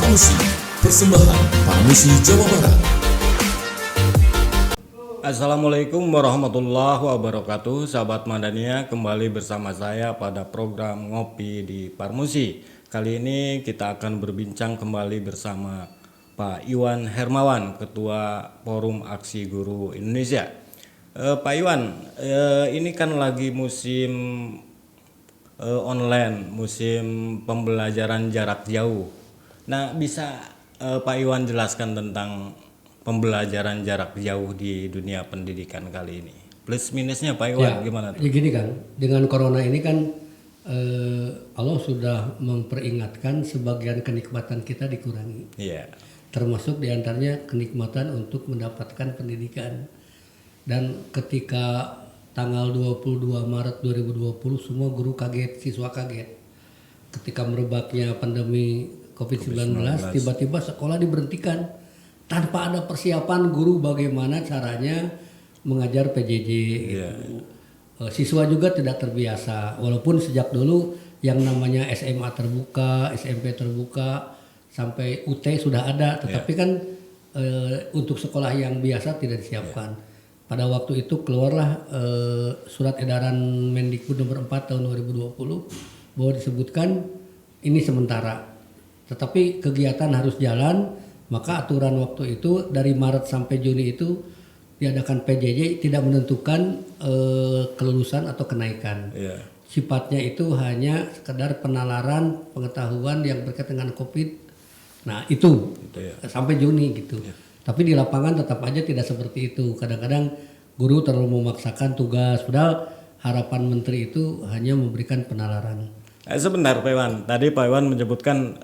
Parmusi, persembahan Parmusi Jawa Barat. Assalamualaikum warahmatullahi wabarakatuh. Sahabat Madania, kembali bersama saya pada program Ngopi di Parmusi. Kali ini kita akan berbincang kembali bersama Pak Iwan Hermawan, Ketua Forum Aksi Guru Indonesia. Pak Iwan, ini kan lagi musim online, musim pembelajaran jarak jauh. Nah, bisa Pak Iwan jelaskan tentang pembelajaran jarak jauh di dunia pendidikan kali ini? Plus minusnya Pak Iwan gimana tuh? Ya gini kan, dengan corona ini kan Allah sudah memperingatkan sebagian kenikmatan kita dikurangi. Iya. Termasuk diantaranya kenikmatan untuk mendapatkan pendidikan. Dan ketika tanggal 22 Maret 2020 semua guru kaget, siswa kaget. Ketika merebaknya pandemi COVID-19, tiba-tiba sekolah diberhentikan tanpa ada persiapan guru bagaimana caranya mengajar PJJ. Gitu. Siswa juga tidak terbiasa, walaupun sejak dulu yang namanya SMA terbuka, SMP terbuka, sampai UT sudah ada, tetapi kan untuk sekolah yang biasa tidak disiapkan. Pada waktu itu keluarlah surat edaran Mendikbud nomor 4 tahun 2020 bahwa disebutkan ini sementara, tetapi kegiatan harus jalan. Maka aturan waktu itu dari Maret sampai Juni itu diadakan PJJ, tidak menentukan kelulusan atau kenaikan. Sifatnya itu hanya sekedar penalaran pengetahuan yang berkaitan dengan COVID. Nah itu sampai Juni gitu. Tapi di lapangan tetap aja tidak seperti itu. Kadang-kadang guru terlalu memaksakan tugas, padahal harapan menteri itu hanya memberikan penalaran. Sebentar Pak Iwan, tadi Pak Iwan menyebutkan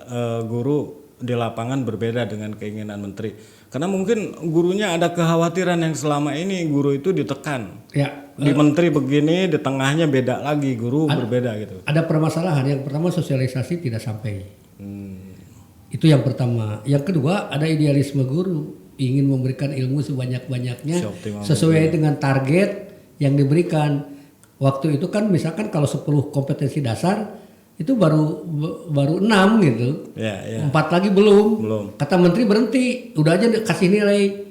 guru di lapangan berbeda dengan keinginan menteri. Karena mungkin gurunya ada kekhawatiran yang selama ini guru itu ditekan. Di menteri begini, di tengahnya beda lagi, guru berbeda gitu. Ada permasalahan. Yang pertama sosialisasi tidak sampai. Itu yang pertama. Yang kedua ada idealisme guru, ingin memberikan ilmu sebanyak-banyaknya sesuai dengan target yang diberikan. Waktu itu kan misalkan kalau 10 kompetensi dasar itu baru 6 gitu. 4 lagi belum. Kata menteri berhenti, udah aja kasih nilai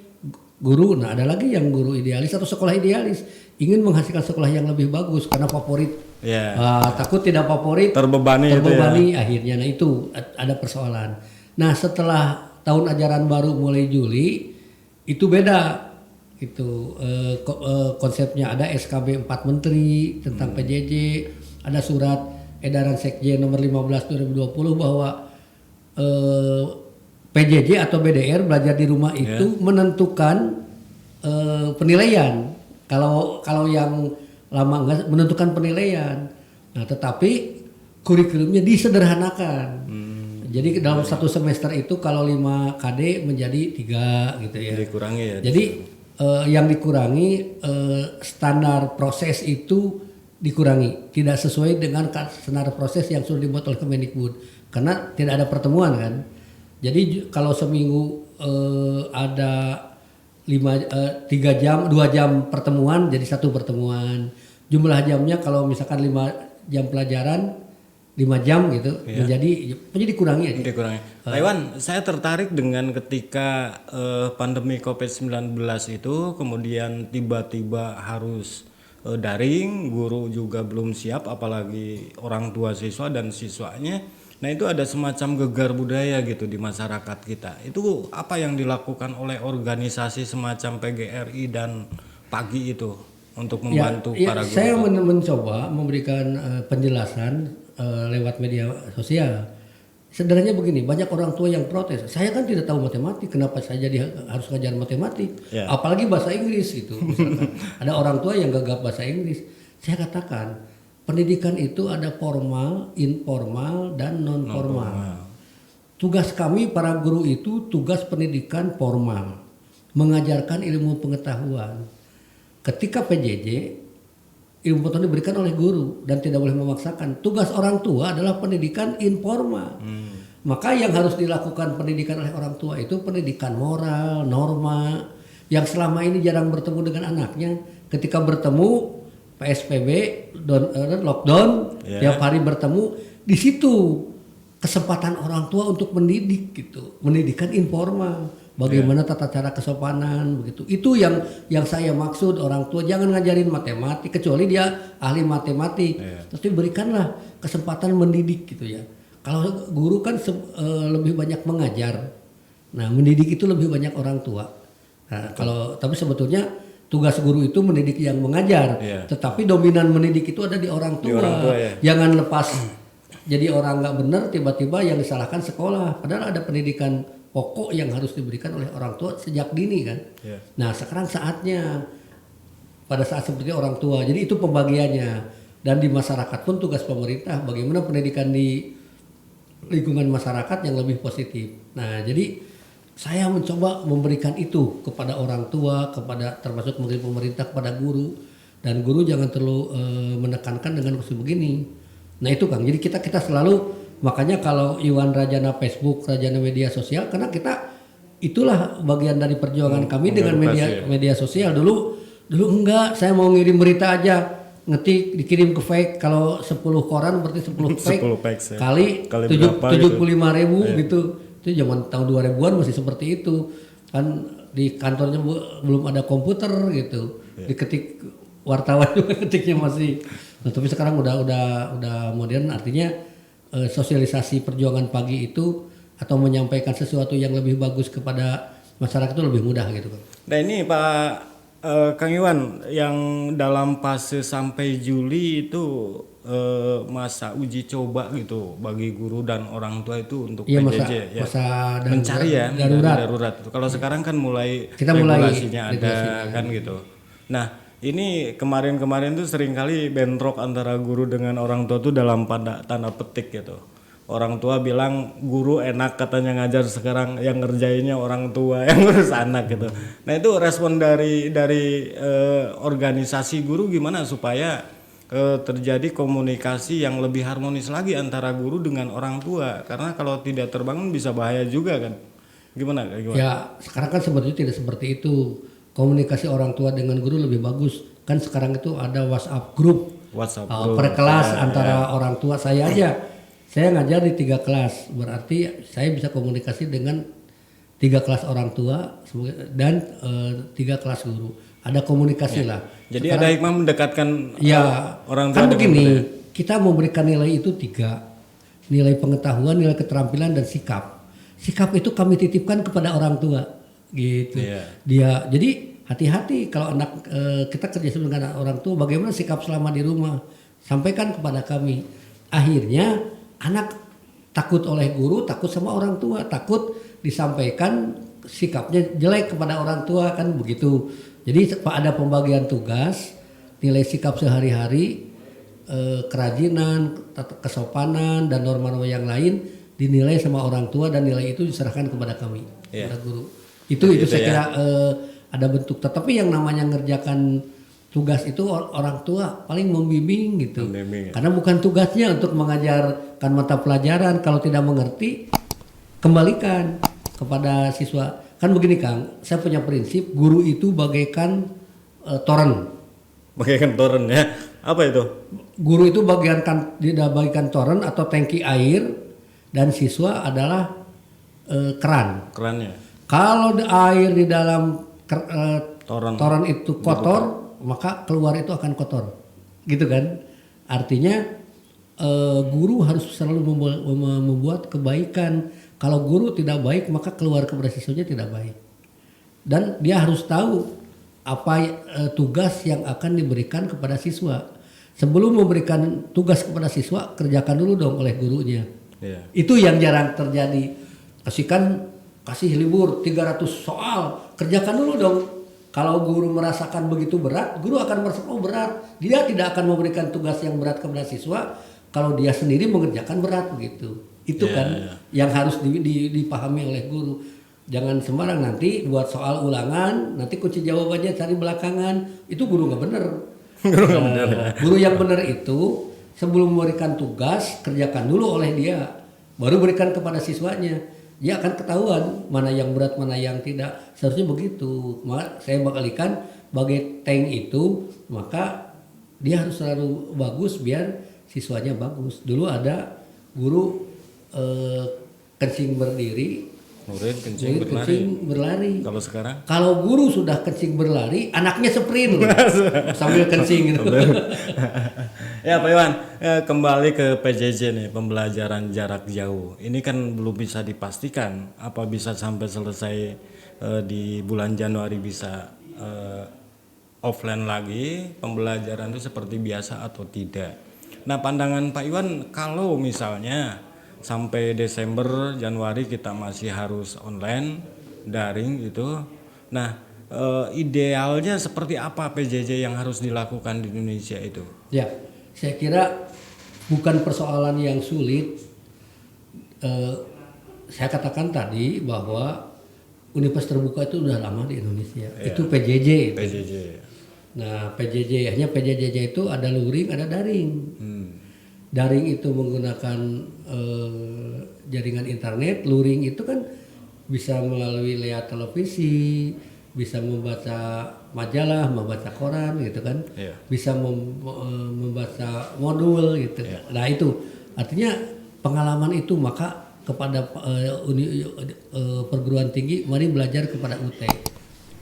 guru. Nah, ada lagi yang guru idealis atau sekolah idealis ingin menghasilkan sekolah yang lebih bagus karena favorit. Takut tidak favorit terbebani akhirnya. Nah, itu ada persoalan. Nah, setelah tahun ajaran baru mulai Juli itu beda. Itu konsepnya ada SKB 4 menteri tentang PJJ, ada surat edaran Sekjen nomor 15 2020 bahwa PJJ atau BDR belajar di rumah itu menentukan penilaian. Kalau yang lama enggak menentukan penilaian. Nah, tetapi kurikulumnya disederhanakan. Jadi dalam satu semester itu kalau 5 KD menjadi 3 gitu ya. Dikurangi ya. Jadi yang dikurangi standar proses itu dikurangi, tidak sesuai dengan standar proses yang sudah dibuat oleh Kemendikbud karena tidak ada pertemuan kan. Jadi kalau seminggu ada 3 jam, 2 jam pertemuan jadi 1 pertemuan. Jumlah jamnya kalau misalkan 5 jam pelajaran 5 jam gitu menjadi dikurangi aja. Pak Iwan, saya tertarik dengan ketika pandemi COVID-19 itu kemudian tiba-tiba harus daring, guru juga belum siap, apalagi orang tua siswa dan siswanya. Nah, itu ada semacam gegar budaya gitu di masyarakat kita. Itu apa yang dilakukan oleh organisasi semacam PGRI dan PAGI itu untuk membantu para guru? Saya mencoba memberikan penjelasan lewat media sosial. Sebenarnya begini, banyak orang tua yang protes. Saya kan tidak tahu matematik, kenapa saya jadi harus ngajar matematik? Apalagi bahasa Inggris gitu. Misalkan. Ada orang tua yang gagap bahasa Inggris. Saya katakan, pendidikan itu ada formal, informal, dan non formal. Tugas kami para guru itu tugas pendidikan formal, mengajarkan ilmu pengetahuan. Ketika PJJ ilmu pengetahuan diberikan oleh guru dan tidak boleh memaksakan. Tugas orang tua adalah pendidikan informal. Maka yang harus dilakukan pendidikan oleh orang tua itu pendidikan moral, norma. Yang selama ini jarang bertemu dengan anaknya. Ketika bertemu PSBB, lockdown, tiap hari bertemu, di situ kesempatan orang tua untuk mendidik gitu, pendidikan informal, bagaimana tata cara kesopanan begitu. Itu yang saya maksud, orang tua jangan ngajarin matematik kecuali dia ahli matematik, tapi berikanlah kesempatan mendidik gitu ya. Kalau guru kan lebih banyak mengajar, nah mendidik itu lebih banyak orang tua. Nah, tapi sebetulnya tugas guru itu mendidik yang mengajar, tetapi dominan mendidik itu ada di orang tua. Di orang tua, ya. Jangan lepas jadi orang nggak benar tiba-tiba yang disalahkan sekolah. Padahal ada pendidikan pokok yang harus diberikan oleh orang tua sejak dini kan. Nah sekarang saatnya pada saat seperti orang tua. Jadi itu pembagiannya. Dan di masyarakat pun tugas pemerintah bagaimana pendidikan di lingkungan masyarakat yang lebih positif. Nah jadi saya mencoba memberikan itu kepada orang tua, kepada termasuk menteri pemerintah, kepada guru. Dan guru jangan terlalu menekankan dengan khusus begini. Nah itu Kang, jadi kita selalu, makanya kalau Iwan Rajana Facebook, Rajana media sosial, karena kita itulah bagian dari perjuangan kami dengan media sosial. Dulu enggak, saya mau ngirim berita aja, ngetik dikirim ke fake, kalau 10 koran berarti 10 fake, 10 fake kali 75.000 gitu. Itu zaman tahun 2000-an masih seperti itu. Kan di kantornya belum ada komputer gitu. Diketik wartawan juga ketiknya masih. Nah, tapi sekarang udah modern, artinya sosialisasi perjuangan pagi itu atau menyampaikan sesuatu yang lebih bagus kepada masyarakat itu lebih mudah gitu kan. Nah ini Pak Kang Iwan, yang dalam fase sampai Juli itu masa uji coba gitu bagi guru dan orang tua itu untuk PJJ masa mencari darurat. Kalau sekarang kan kita regulasinya ada kan gitu. Nah ini kemarin tuh seringkali bentrok antara guru dengan orang tua tuh dalam tanda petik gitu. Orang tua bilang guru enak katanya ngajar, sekarang yang ngerjainnya orang tua yang ngurus anak gitu. Nah itu respon dari organisasi guru gimana supaya terjadi komunikasi yang lebih harmonis lagi antara guru dengan orang tua, karena kalau tidak terbangun bisa bahaya juga kan. Gimana? Ya sekarang kan sebetulnya tidak seperti itu. Komunikasi orang tua dengan guru lebih bagus. Kan sekarang itu ada WhatsApp group per kelas antara orang tua. Saya ngajar di 3 kelas, berarti saya bisa komunikasi dengan 3 kelas orang tua dan 3 kelas guru. Ada komunikasi lah. Jadi sekarang, ada hikmah mendekatkan orang tua. Kan begini, kita memberikan nilai itu 3. Nilai pengetahuan, nilai keterampilan, dan sikap. Sikap itu kami titipkan kepada orang tua. Gitu. Dia jadi hati-hati kalau anak kita kerjasama dengan orang tua, bagaimana sikap selama di rumah, sampaikan kepada kami. Akhirnya anak takut oleh guru, takut sama orang tua, takut disampaikan sikapnya jelek kepada orang tua, kan begitu. Jadi ada pembagian tugas, nilai sikap sehari-hari, kerajinan, kesopanan, dan norma-norma yang lain dinilai sama orang tua, dan nilai itu diserahkan kepada kami, kepada guru. Itu saya kira ada bentuk. Tetapi yang namanya ngerjakan tugas itu orang tua paling membimbing gitu. Karena bukan tugasnya untuk mengajarkan mata pelajaran. Kalau tidak mengerti, kembalikan kepada siswa. Kan begini Kang, saya punya prinsip guru itu bagaikan toren. Bagaikan toren ya? Apa itu? Guru itu bagaikan toren atau tangki air, dan siswa adalah kerannya. Kalau air di dalam toren itu kotor, maka keluar itu akan kotor, gitu kan? Artinya guru harus selalu membuat kebaikan. Kalau guru tidak baik, maka keluar kepada siswanya tidak baik. Dan dia harus tahu apa tugas yang akan diberikan kepada siswa. Sebelum memberikan tugas kepada siswa, kerjakan dulu dong oleh gurunya. Itu yang jarang terjadi. Kasih libur 300 soal, kerjakan dulu dong. Kalau guru merasakan begitu berat, guru akan merasa berat. Dia tidak akan memberikan tugas yang berat kepada siswa kalau dia sendiri mengerjakan berat begitu. Itu yang harus dipahami oleh guru. Jangan sembarang nanti buat soal ulangan, nanti kunci jawabannya cari belakangan. Itu guru nggak bener. Guru yang benar itu sebelum memberikan tugas, kerjakan dulu oleh dia, baru berikan kepada siswanya. Dia akan ketahuan mana yang berat, mana yang tidak. Seharusnya begitu. Maka saya bakalikan bagai tank itu, maka dia harus selalu bagus biar siswanya bagus. Dulu ada guru eh, kencing berdiri, murid kencing murid berlari. kencing berlari. Kalau sekarang Kalau guru sudah kencing berlari, anaknya sprint sambil kencing gitu. ya Pak Iwan, kembali ke PJJ nih, pembelajaran jarak jauh. Ini kan belum bisa dipastikan apa bisa sampai selesai di bulan Januari bisa offline lagi, pembelajaran itu seperti biasa atau tidak. Nah, pandangan Pak Iwan kalau misalnya sampai Desember, Januari kita masih harus online, daring gitu. Nah, idealnya seperti apa PJJ yang harus dilakukan di Indonesia itu? Ya, saya kira bukan persoalan yang sulit. Saya katakan tadi bahwa universitas terbuka itu udah lama di Indonesia. Ya. Itu PJJ. Itu. PJJ. Nah, PJJ-nya itu ada luring, ada daring. Daring itu menggunakan jaringan internet, luring itu kan bisa melalui lihat televisi, bisa membaca majalah, membaca koran gitu kan, bisa membaca modul gitu. Nah itu artinya pengalaman itu, maka kepada perguruan tinggi mari belajar kepada UT,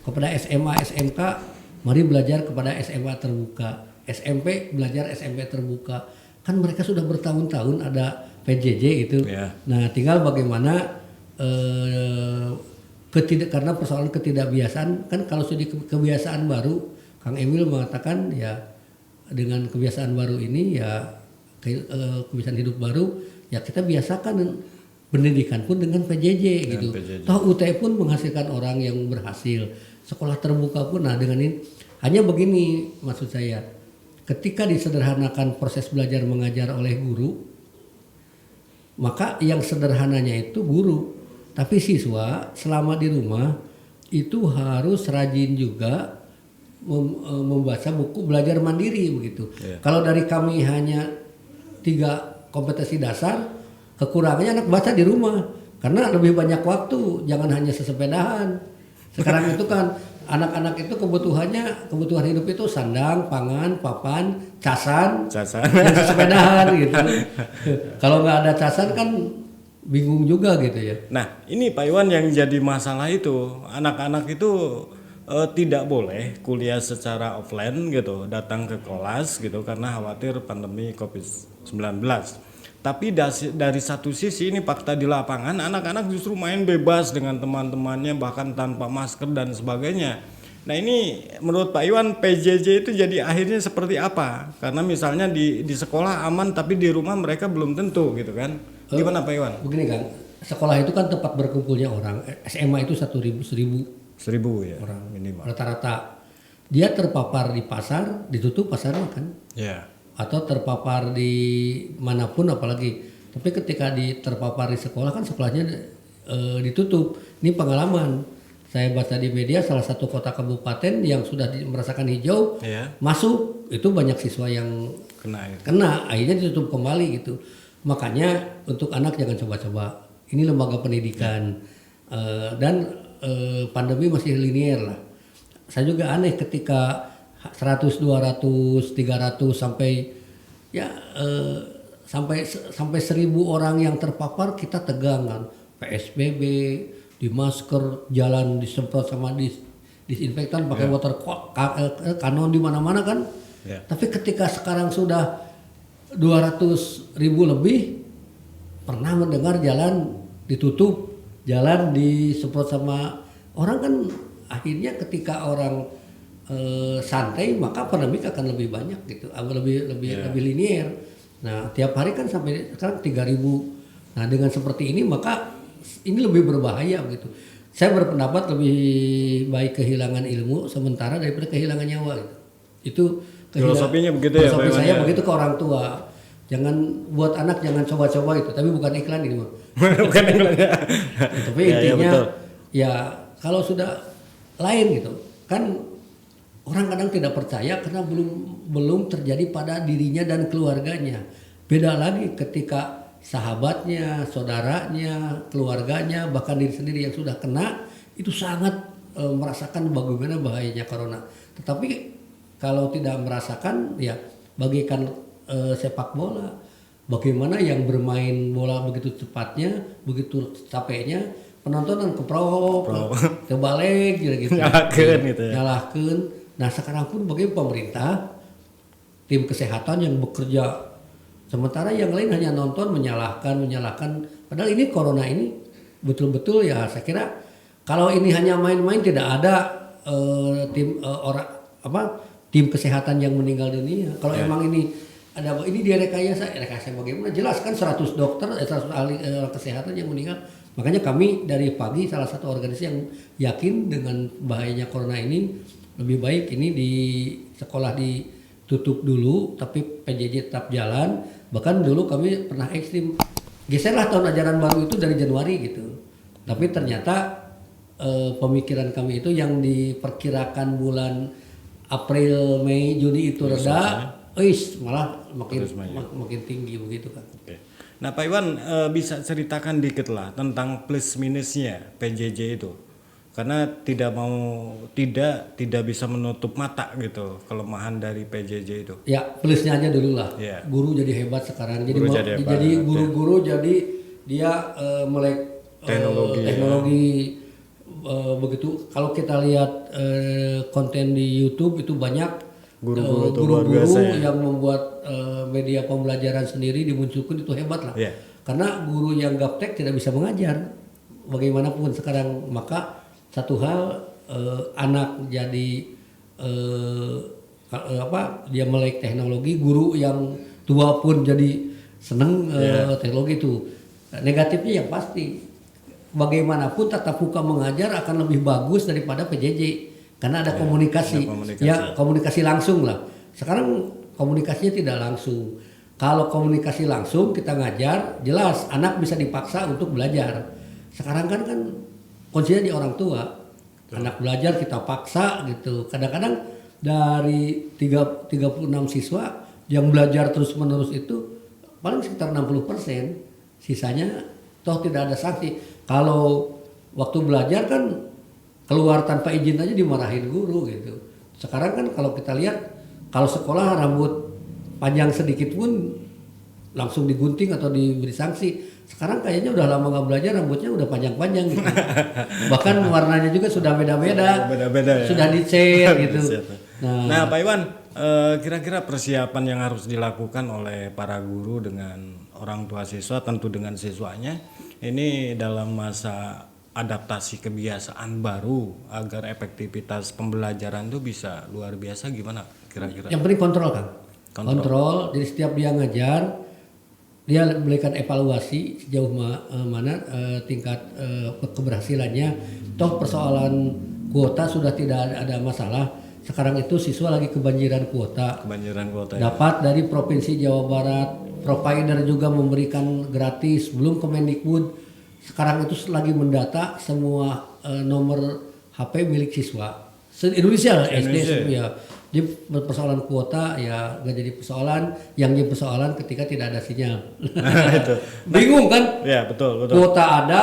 kepada SMA SMK mari belajar kepada SMA terbuka, SMP belajar SMP terbuka. Kan mereka sudah bertahun-tahun ada PJJ itu. Nah tinggal bagaimana karena persoalan ketidakbiasaan kan, kalau sudah kebiasaan baru, Kang Emil mengatakan ya dengan kebiasaan baru ini ya kebiasaan hidup baru ya kita biasakan pendidikan pun dengan PJJ gitu. Toh UT pun menghasilkan orang yang berhasil, sekolah terbuka pun. Nah dengan ini hanya begini maksud saya, ketika disederhanakan proses belajar mengajar oleh guru, maka yang sederhananya itu guru. Tapi siswa selama di rumah itu harus rajin juga membaca buku belajar mandiri begitu. Kalau dari kami hanya 3 kompetensi dasar, kekurangannya anak baca di rumah karena lebih banyak waktu, jangan hanya sesepedahan. Sekarang itu kan anak-anak itu kebutuhan hidup itu sandang, pangan, papan, casan. dan sesepedahan gitu. Kalau nggak ada casan kan bingung juga gitu ya. Nah ini Pak Iwan yang jadi masalah itu, anak-anak itu tidak boleh kuliah secara offline gitu, datang ke kelas gitu karena khawatir pandemi COVID-19. Tapi dari satu sisi ini fakta di lapangan, anak-anak justru main bebas dengan teman-temannya bahkan tanpa masker dan sebagainya. Nah ini menurut Pak Iwan PJJ itu jadi akhirnya seperti apa? Karena misalnya di sekolah aman tapi di rumah mereka belum tentu gitu kan? Gimana Pak Iwan? Begini Kang, sekolah itu kan tempat berkumpulnya orang. SMA itu 1.000 ya orang minimal. Rata-rata dia terpapar di pasar, ditutup pasarnya kan? Ya. Atau terpapar di manapun apalagi. Tapi ketika terpapar di sekolah kan sekolahnya ditutup. Ini pengalaman. Saya baca di media salah satu kota kabupaten yang sudah merasakan hijau, masuk itu banyak siswa yang kena, akhirnya ditutup kembali gitu. Makanya untuk anak jangan coba-coba. Ini lembaga pendidikan dan pandemi masih linear lah. Saya juga aneh ketika 100, 200, 300 sampai 1.000 orang yang terpapar kita tegang kan. PSBB, di masker, jalan disemprot sama disinfektan pakai water kanon di mana-mana kan. Tapi ketika sekarang sudah 200.000 lebih, pernah mendengar jalan ditutup, jalan disemprot sama orang kan. Akhirnya ketika orang santai maka pandemik akan lebih banyak gitu, lebih linear. Nah tiap hari kan sampai sekarang 3.000. Nah dengan seperti ini maka ini lebih berbahaya gitu. Saya berpendapat lebih baik kehilangan ilmu sementara daripada kehilangan nyawa gitu. Itu filosofinya begitu ya Pak Iwan. Saya begitu ke orang tua. Jangan buat anak jangan coba-coba itu, tapi bukan iklan ini mah. Bukan iklan ya. Tapi intinya ya kalau sudah lain gitu kan, orang kadang tidak percaya karena belum terjadi pada dirinya dan keluarganya. Beda lagi ketika sahabatnya, saudaranya, keluarganya, bahkan diri sendiri yang sudah kena itu sangat merasakan bagaimana bahayanya corona. Tetapi kalau tidak merasakan ya bagaikan sepak bola, bagaimana yang bermain bola begitu cepatnya, begitu capeknya, penonton keprok, terbalik gitu. Nyalahkeun gitu ya. Nyalahkeun. Nah sekarang pun bagaimana pemerintah, tim kesehatan yang bekerja, sementara yang lain hanya nonton menyalahkan. Padahal ini corona ini betul-betul ya saya kira kalau ini hanya main-main tidak ada tim kesehatan yang meninggal dunia. Kalau emang ini direkayasa bagaimana? Jelas kan 100 dokter, 100 ahli kesehatan yang meninggal. Makanya kami dari pagi salah satu organisasi yang yakin dengan bahayanya corona ini, lebih baik ini di sekolah ditutup dulu, tapi PJJ tetap jalan. Bahkan dulu kami pernah ekstrim, geserlah tahun ajaran baru itu dari Januari gitu. Tapi ternyata pemikiran kami itu yang diperkirakan bulan April, Mei, Juni itu reda, malah makin tinggi begitu kan. Oke. Nah Pak Iwan bisa ceritakan dikit lah tentang plus minusnya PJJ itu, karena tidak bisa menutup mata gitu kelemahan dari PJJ itu. Ya plusnya aja dulu lah. Yeah. Guru jadi hebat sekarang. Jadi hebat, guru-guru jadi dia melek teknologi begitu. Kalau kita lihat konten di YouTube itu banyak guru-guru yang membuat media pembelajaran sendiri dimunculkan, itu hebat lah. Yeah. Karena guru yang gaptek tidak bisa mengajar bagaimanapun sekarang. Maka satu hal anak jadi dia melek teknologi, guru yang tua pun jadi seneng teknologi itu. Negatifnya yang pasti bagaimanapun tatap muka mengajar akan lebih bagus daripada PJJ. Karena ada komunikasi. Ya komunikasi langsung lah. Sekarang komunikasinya tidak langsung. Kalau komunikasi langsung kita ngajar, jelas anak bisa dipaksa untuk belajar. Sekarang kan kuncinya di orang tua. Anak belajar kita paksa gitu. Kadang-kadang dari 36 siswa yang belajar terus-menerus itu paling sekitar 60%. Sisanya toh tidak ada sanksi. Kalau waktu belajar kan keluar tanpa izin aja dimarahin guru gitu. Sekarang kan kalau kita lihat, kalau sekolah rambut panjang sedikit pun langsung digunting atau diberi sanksi. Sekarang kayaknya udah lama nggak belajar, rambutnya udah panjang-panjang gitu. Bahkan warnanya juga sudah beda-beda. Ya. Sudah dicet gitu. Nah Pak Iwan, kira-kira persiapan yang harus dilakukan oleh para guru dengan orang tua siswa, tentu dengan siswanya, ini dalam masa adaptasi kebiasaan baru agar efektivitas pembelajaran itu bisa luar biasa, gimana kira-kira? Yang penting kontrol kan. Kontrol. Jadi setiap dia ngajar, dia berikan evaluasi sejauh mana tingkat keberhasilannya. Toh persoalan kuota sudah tidak ada masalah. Sekarang itu siswa lagi kebanjiran kuota. Dapat dari Provinsi Jawa Barat, provider juga memberikan gratis, belum Kemendikbud. Sekarang itu lagi mendata semua nomor HP milik siswa Indonesia SD ya. Jadi persoalan kuota ya nggak jadi persoalan, yang jadi persoalan ketika tidak ada sinyal. Itu. Bingung kan? Ya betul. Kuota ada,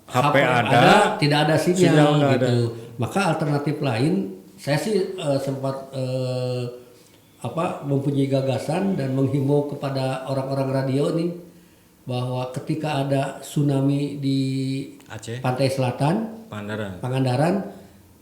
HP ada, tidak ada sinyal gitu. Ada. Maka alternatif lain, saya sih sempat mempunyai gagasan dan menghimbau kepada orang-orang radio nih, bahwa ketika ada tsunami di Aceh, pantai selatan, Pangandaran,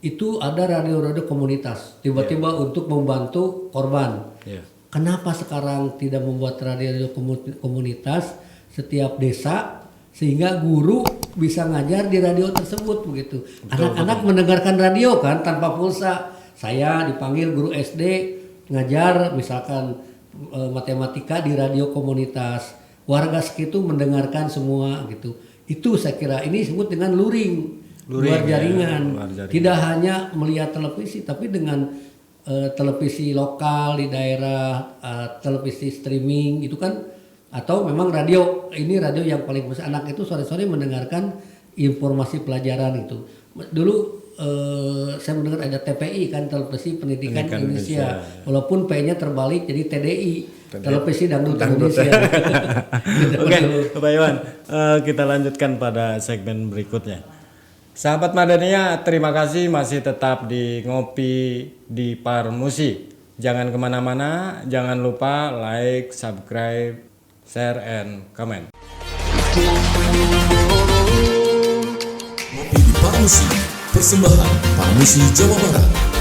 itu ada radio-radio komunitas tiba-tiba untuk membantu korban. Kenapa sekarang tidak membuat radio komunitas setiap desa sehingga guru bisa ngajar di radio tersebut begitu. Anak-anak mendengarkan radio kan tanpa pulsa. Saya dipanggil guru SD ngajar misalkan matematika di radio komunitas. Warga sekitar mendengarkan semua gitu. Itu saya kira ini disebut dengan luring luar jaringan. Tidak hanya melihat televisi, tapi dengan televisi lokal di daerah, televisi streaming itu kan, atau memang radio. Ini radio yang paling besar. Anak itu sore-sore mendengarkan informasi pelajaran itu. Dulu saya mendengar ada TPI kan, televisi pendidikan Indonesia. Walaupun P-nya terbalik jadi TDI. Televisi Dangdut Indonesia. Oke, Pak Iwan, kita lanjutkan pada segmen berikutnya. Sahabat Madania, terima kasih masih tetap di Ngopi di Parmusi. Jangan kemana-mana, jangan lupa like, subscribe, share and comment. Ngopi di Paramusi, persembahan Paramusi Jawa Barat.